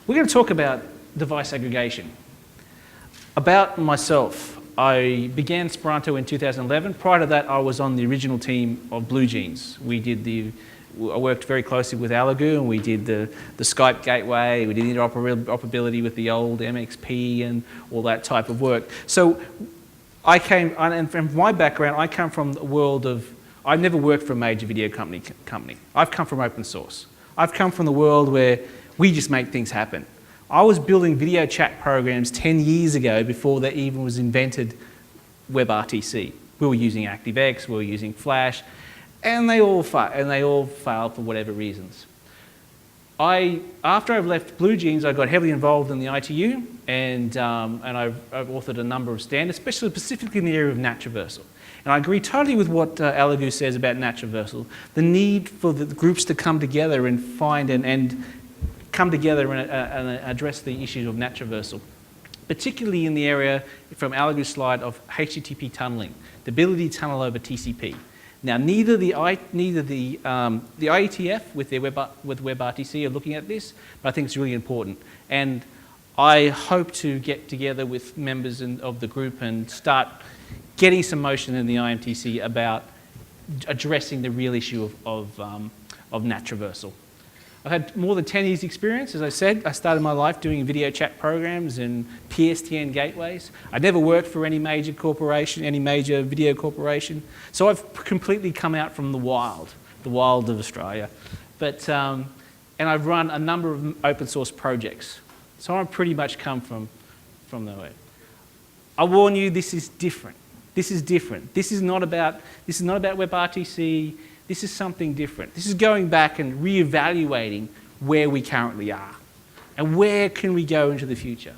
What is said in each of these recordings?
We're going to talk about device aggregation. About myself, I began Spranto in 2011. Prior to that, I was on the original team of Blue Jeans. I worked very closely with Allegou, and we did the Skype gateway, we did interoperability with the old MXP and all that type of work. So and from my background, I come from the world of, I've never worked for a major video company. I've come from open source. I've come from the world where we just make things happen. I was building video chat programs 10 years ago before there even was invented WebRTC. We were using ActiveX, we were using Flash, and they all failed for whatever reasons. After I've left Blue Jeans, I got heavily involved in the ITU, and I've authored a number of standards, specifically in the area of NAT traversal. And I agree totally with what Allegou says about NAT traversal, the need for the groups to come together and find and come together and address the issues of NAT traversal, particularly in the area, from Allegou's slide, of HTTP tunneling, the ability to tunnel over TCP. Now, neither the IETF with WebRTC are looking at this, but I think it's really important. And I hope to get together with members of the group and start getting some motion in the IMTC about addressing the real issue of NAT traversal. I've had more than 10 years experience. As I said, I started my life doing video chat programs and PSTN gateways. I never worked for any major corporation, any major video corporation. So I've completely come out from the wild of Australia. But, and I've run a number of open source projects. So I've pretty much come from the way. I warn you, this is different. This is different. This is not about WebRTC. This is something different. This is going back and re-evaluating where we currently are and where can we go into the future.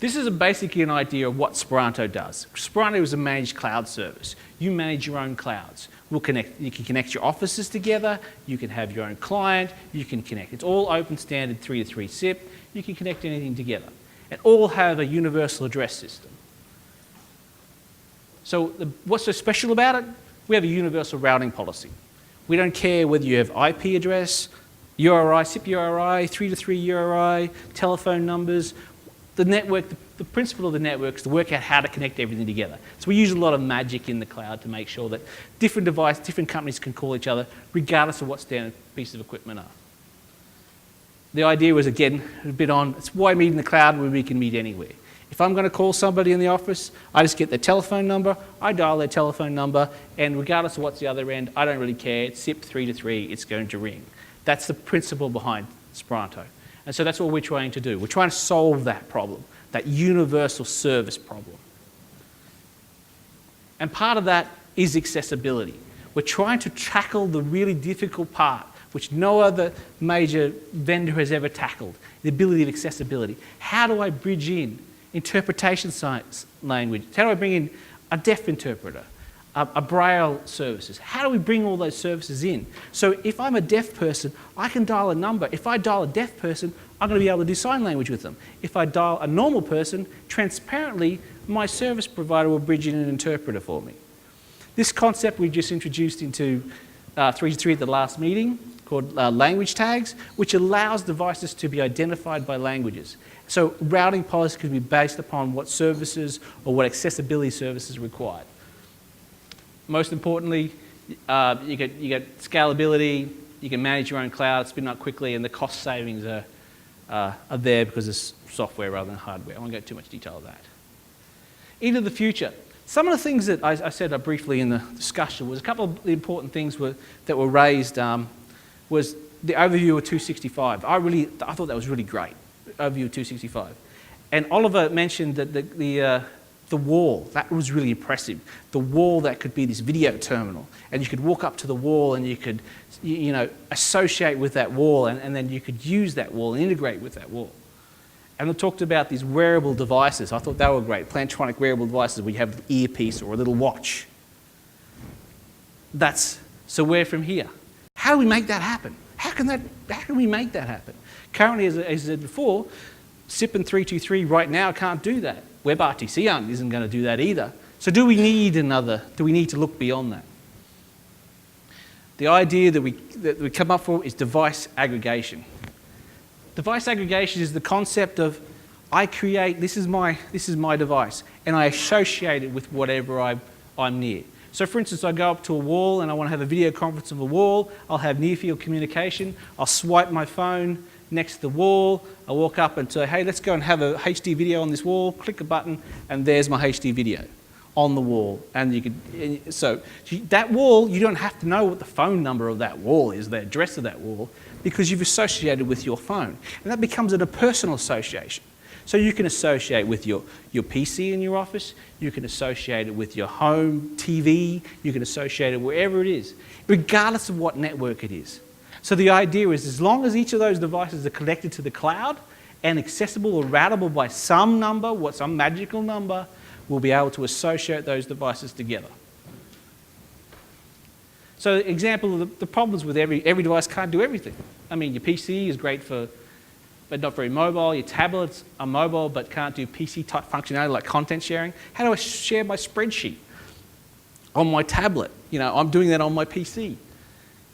This is basically an idea of what Spranto does. Spranto is a managed cloud service. You manage your own clouds. You can connect your offices together. You can have your own client. You can connect. It's all open standard 3-to-3 SIP. You can connect anything together. And all have a universal address system. So what's so special about it? We have a universal routing policy. We don't care whether you have IP address, URI, SIP URI, 3-to-3 URI, telephone numbers. The network, the principle of the network is to work out how to connect everything together. So we use a lot of magic in the cloud to make sure that different devices, different companies can call each other regardless of what standard pieces of equipment are. The idea was, again, a bit on, it's why meet in the cloud where we can meet anywhere. If I'm going to call somebody in the office, I just get their telephone number, I dial their telephone number, and regardless of what's the other end, I don't really care. It's SIP 3-to-3, it's going to ring. That's the principle behind Spranto. And so that's what we're trying to do. We're trying to solve that problem, that universal service problem. And part of that is accessibility. We're trying to tackle the really difficult part, which no other major vendor has ever tackled, the ability of accessibility. How do I bridge in interpretation science language? How do I bring in a deaf interpreter, a braille services? How do we bring all those services in? So if I'm a deaf person, I can dial a number. If I dial a deaf person, I'm going to be able to do sign language with them. If I dial a normal person, transparently, my service provider will bridge in an interpreter for me. This concept we just introduced into 3-to-3 at the last meeting, called language tags, which allows devices to be identified by languages. So routing policy could be based upon what services or what accessibility services are required. Most importantly, you get scalability, you can manage your own cloud, spin up quickly, and the cost savings are there because it's software rather than hardware. I won't go into too much detail of that. Into the future. Some of the things that I said briefly in the discussion was a couple of the important things that were raised was the overview of 265. I thought that was really great, overview of 265. And Oliver mentioned that the wall, that was really impressive. The wall that could be this video terminal, and you could walk up to the wall and you could, associate with that wall, and then you could use that wall and integrate with that wall. And we talked about these wearable devices. I thought they were great, Plantronic wearable devices where you have an earpiece or a little watch. So where from here? How do we make that happen? How can we make that happen? Currently, as I said before, SIP and 3-2-3 right now can't do that. WebRTC isn't going to do that either. So do we need to look beyond that? The idea that we come up for is device aggregation. Device aggregation is the concept of I create, this is my device, and I associate it with whatever I'm near. So for instance, I go up to a wall and I want to have a video conference of a wall. I'll have near field communication. I'll swipe my phone next to the wall. I walk up and say, hey, let's go and have a HD video on this wall. Click a button and there's my HD video on the wall. And you could, so that wall, you don't have to know what the phone number of that wall is, the address of that wall, because you've associated with your phone. And that becomes a personal association. So you can associate with your PC in your office, you can associate it with your home TV, you can associate it wherever it is, regardless of what network it is. So the idea is as long as each of those devices are connected to the cloud and accessible or routable by some number, some magical number, we'll be able to associate those devices together. So example of the problems with every device can't do everything. I mean, your PC is great but not very mobile. Your tablets are mobile but can't do PC-type functionality like content sharing. How do I share my spreadsheet on my tablet? You know, I'm doing that on my PC.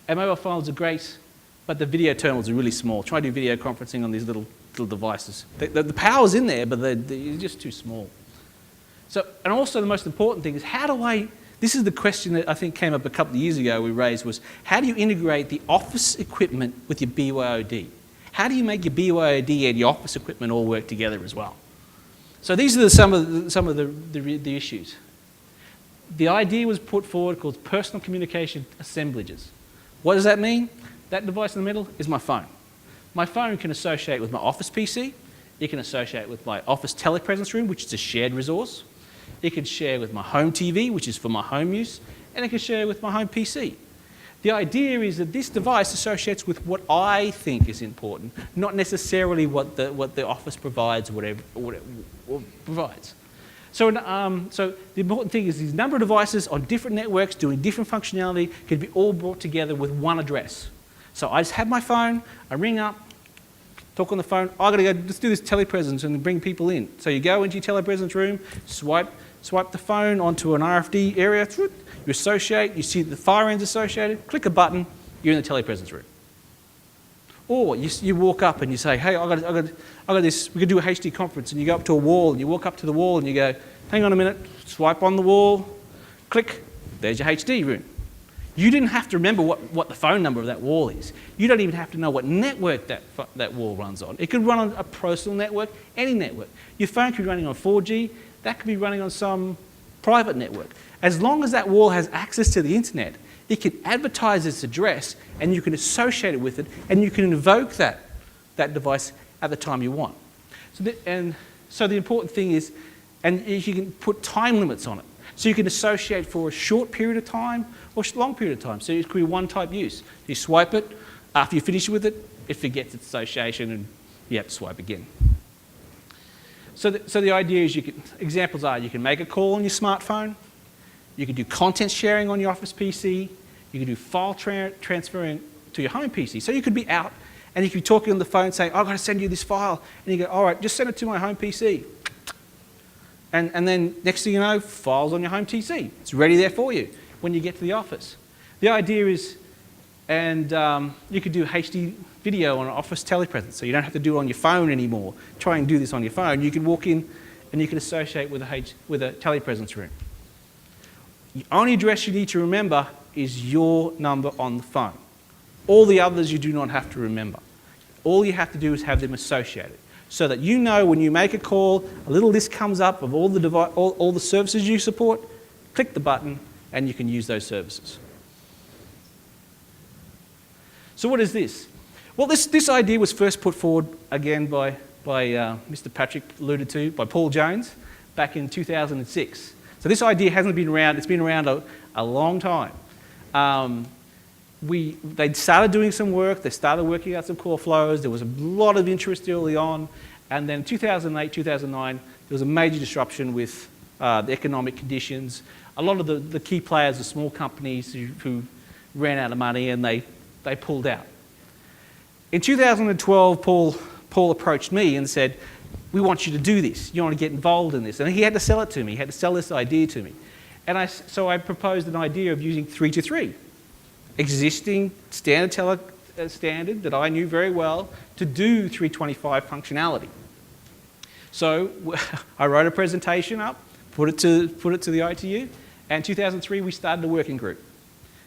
And mobile phones are great, but the video terminals are really small. Try to do video conferencing on these little devices. The power's in there, but they're just too small. So, and also the most important thing is this is the question that I think came up a couple of years ago we raised was, how do you integrate the office equipment with your BYOD? How do you make your BYOD and your office equipment all work together as well? So these are some of the issues. The idea was put forward called personal communication assemblages. What does that mean? That device in the middle is my phone. My phone can associate with my office PC. It can associate with my office telepresence room, which is a shared resource. It can share with my home TV, which is for my home use. And it can share with my home PC. The idea is that this device associates with what I think is important, not necessarily what the office provides or whatever provides. So the important thing is these number of devices on different networks doing different functionality can be all brought together with one address. So I just have my phone, I ring up, talk on the phone, I've got to go, let's do this telepresence and bring people in. So you go into your telepresence room, swipe the phone onto an RFD area, you associate, you see the far end's associated, click a button, you're in the telepresence room. Or you walk up and you say, hey, I got this, we could do a HD conference, and you go up to a wall and you walk up to the wall and you go, hang on a minute, swipe on the wall, click, there's your HD room. You didn't have to remember what the phone number of that wall is. You don't even have to know what network that wall runs on. It could run on a personal network, any network. Your phone could be running on 4G, that could be running on some private network. As long as that wall has access to the internet, it can advertise its address and you can associate it with it and you can invoke that device at the time you want. So the important thing is, and you can put time limits on it. So you can associate for a short period of time or a long period of time. So it could be one-type use. You swipe it, after you finish with it, it forgets its association and you have to swipe again. So the idea is examples are you can make a call on your smartphone, you can do content sharing on your office PC, you can do file transferring to your home PC. So you could be out and you could be talking on the phone saying, I've got to send you this file. And you go, all right, just send it to my home PC. And then next thing you know, files on your home PC. It's ready there for you when you get to the office. The idea is, and you could do HD video on an office telepresence, so you don't have to do it on your phone anymore. Try and do this on your phone. You can walk in and you can associate with a telepresence room. The only address you need to remember is your number on the phone. All the others you do not have to remember. All you have to do is have them associated, so that you know when you make a call, a little list comes up of all the services you support, click the button, and you can use those services. So what is this? Well, this idea was first put forward again by Mr. Patrick alluded to, by Paul Jones, back in 2006. So this idea hasn't been around, it's been around a long time. They started doing some work, they started working out some core flows, there was a lot of interest early on, and then 2008, 2009, there was a major disruption with the economic conditions. A lot of the key players, the small companies who ran out of money and they pulled out. In 2012, Paul approached me and said, we want you to do this, you want to get involved in this. And he had to sell it to me, he had to sell this idea to me. And so I proposed an idea of using 3-to-3. Existing standard standard that I knew very well to do 325 functionality. So I wrote a presentation up, put it to the ITU, and in 2003 we started a working group.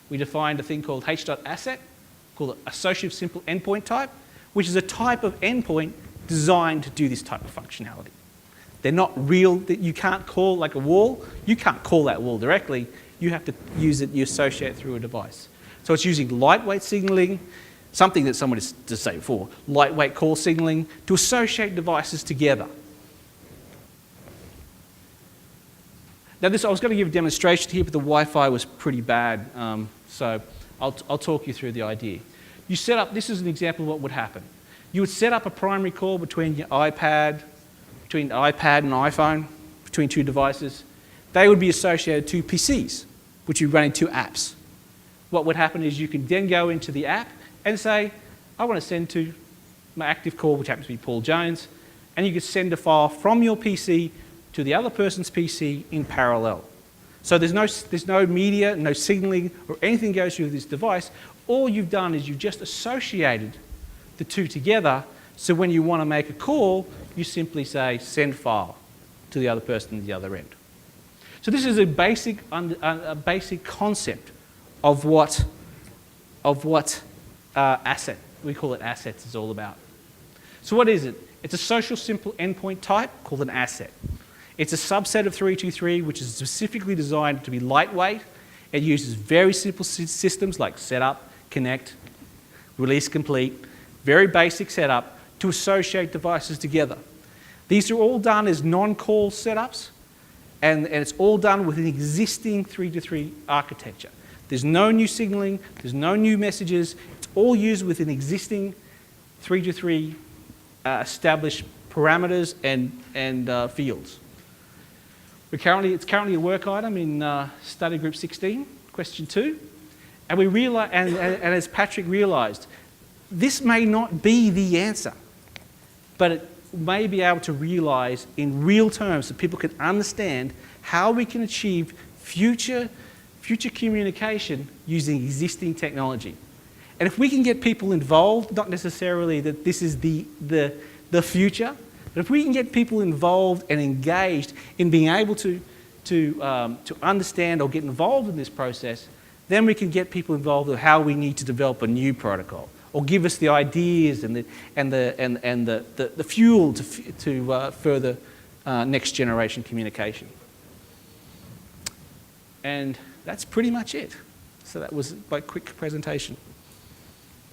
We defined a thing called H.asset, called associative simple endpoint type, which is a type of endpoint designed to do this type of functionality. They're not real, that you can't call like a wall, you can't call that wall directly, you have to use it, you associate it through a device. So it's using lightweight signaling, something that someone has to say before, lightweight call signaling to associate devices together. Now I was going to give a demonstration here, but the Wi-Fi was pretty bad, so I'll talk you through the idea. You set up, this is an example of what would happen. You would set up a primary call between your iPad, and iPhone, between two devices. They would be associated to PCs, which would run in two apps. What would happen is you could then go into the app and say, I want to send to my active call, which happens to be Paul Jones, and you could send a file from your PC to the other person's PC in parallel. So there's no media, no signaling, or anything goes through this device. All you've done is you've just associated the two together, so when you want to make a call, you simply say send file to the other person at the other end. So this is a basic concept of what asset, we call it assets, is all about. So what is it? It's a social simple endpoint type called an asset. It's a subset of 323, which is specifically designed to be lightweight. It uses very simple systems like setup, connect, release complete, very basic setup to associate devices together. These are all done as non-call setups, and it's all done with an existing 3-to-3 architecture. There's no new signaling, there's no new messages, it's all used with an existing 3-to-3 established parameters and fields. It's currently a work item in study group 16, question 2, and we realized, and as Patrick realised, this may not be the answer, but it may be able to realise in real terms so people can understand how we can achieve future communication using existing technology. And if we can get people involved, not necessarily that this is the future, but if we can get people involved and engaged in being able to understand or get involved in this process, then we can get people involved in how we need to develop a new protocol, or give us the ideas and the fuel to further next generation communication. And that's pretty much it. So that was my quick presentation.